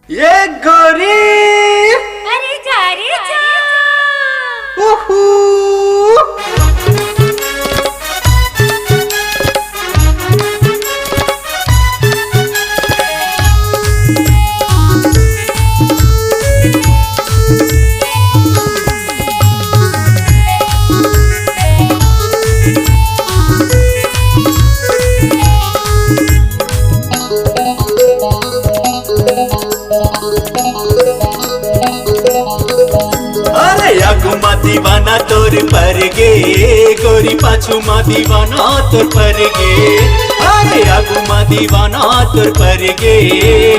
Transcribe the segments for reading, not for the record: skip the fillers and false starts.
ये गोरी अरे जा रे जा। उहू। मा दीवाना तोर पर गे गोरी पाछू मा दीवाना तोर पर गे। अरे आगू मा दीवाना तोर पर गे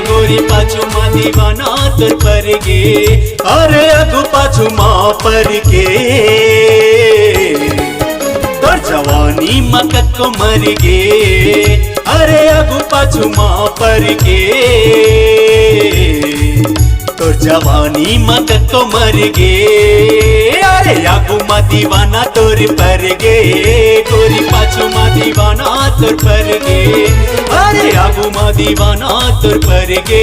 गोरी पाछू मा दीवाना तोर पर गे। अरे आगू पाछू मा पर गे तोर जवानी मकत को मर गे। अरे आगू पाछू मा पर गे तोर जवानी मकत को मर गे। अरे आगू मा दीवाना तोर पर गे गोरी पाछू मा दीवाना तोर पर गे। अरे आगू मा दीवाना तोर पर गे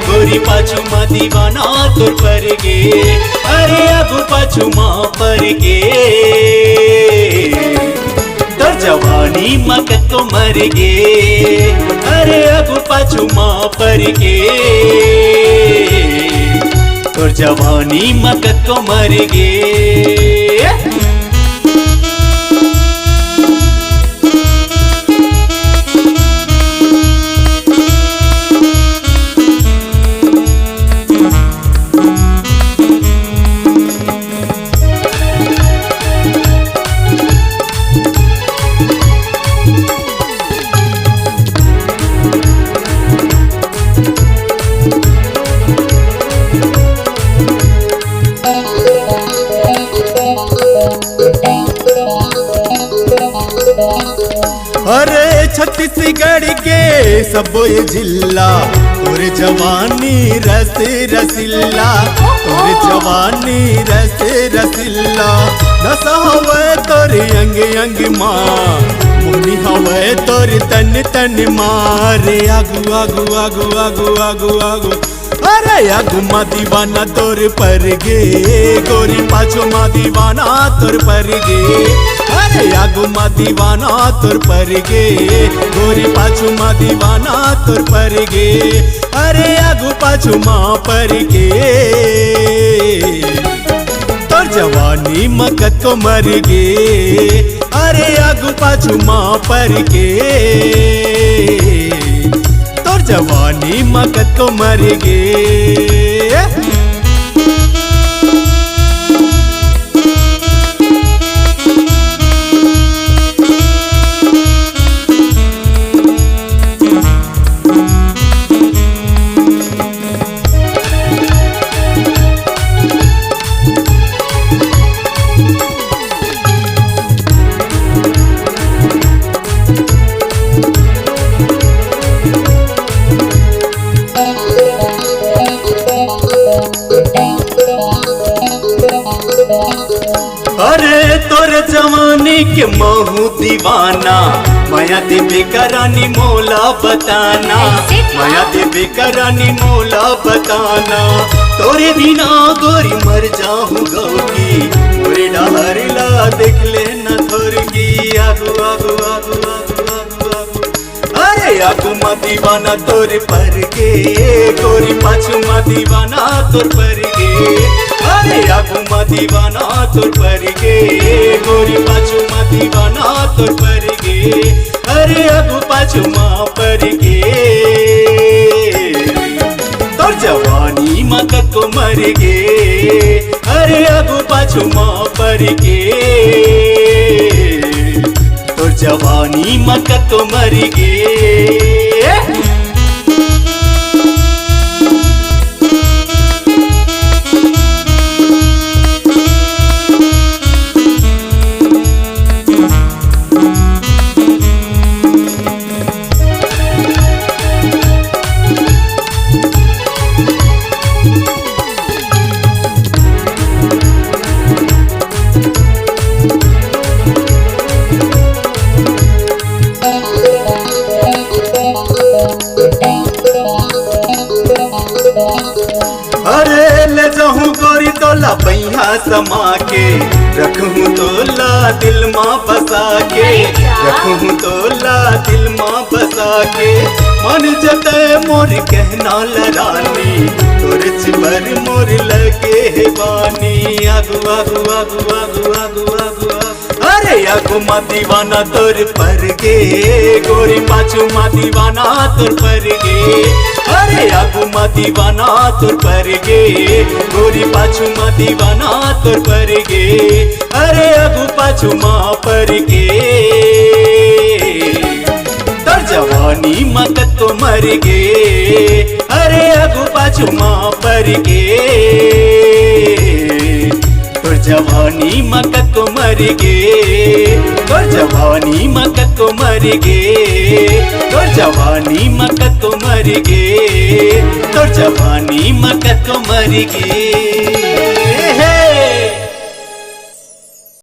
गोरी पाछू मा दीवाना तोर पर गे। अरे आगू पाछू मा पर गे तोर जवानी मकत को मर गे। अरे आगू पाछू मा पर गे तोर जवानी मकत को मर गे। अरे छत्तीसगढ़ के सब जिला तोर जवानी रस रसिल्ला। तोर जवानी रस रसिल्ला नशा हवे तोर अंग अंग माँ मुनि हवे तोर तन तन मारे। आगू आगू आगू आगू आगू आगू अरे आगू मा दीवाना तोर पर गे गोरी पाछू मा दीवाना तोर पर गे। अरे आगू मा दीवाना तोर पर गे गोरी पाछू मा दीवाना तोर पर गे। अरे आगू पाछू मा पर गे तोर जवानी मकत को मर गे। अरे आगू पाछू मा पर गे तोर जवानी मकत को मर गे। अरे तोर जवानी के महू दीवाना माया देवी करानी मोला बताना। माया देवी करानी मोला बताना तोरे बिना गोरी मर जाऊं गौगी मोरे डहर ला देख लेना थोरगी। आगू आगू आगू आगू आगू आगू अरे आगू मा दीवाना तोर पर गे गोरी पाछू मा दीवाना तोर पर गे। अरे आगू मा दीवाना तोर पर गे गोरी पाछू मा दीवाना तोर पर गे। अरे आगू पाछू मा पर गे तोर जवानी मकत को मर गे। अरे आगू पाछू मा पर गे तोर जवानी मकत को मर गे। ला बैया समा के रखूं तोला दिल माँ बसा के रखूं तोला दिल माँ बसा के मन जते मोर कहना लरानी तोर चिबर मोर लगे है बानी आगु आगु आगु आगु आगु आगु अरे आगु मा दीवाना तोर पर गे गोरी पाछू मा दीवाना तोर पर गे अरे आगु मा दीवाना तोर पर गे गोरी पाछू मा दीवाना तोर पर गे अरे आगु पाछू मा पर गे तोर जवानी मत तो मर गे अरे आगु पाछू मा पर गे तोर जवानी मकत को मर गे तोर जवानी मकत को मर गे तोर जवानी मकत को मर गे तोर जवानी मकत को मर गे।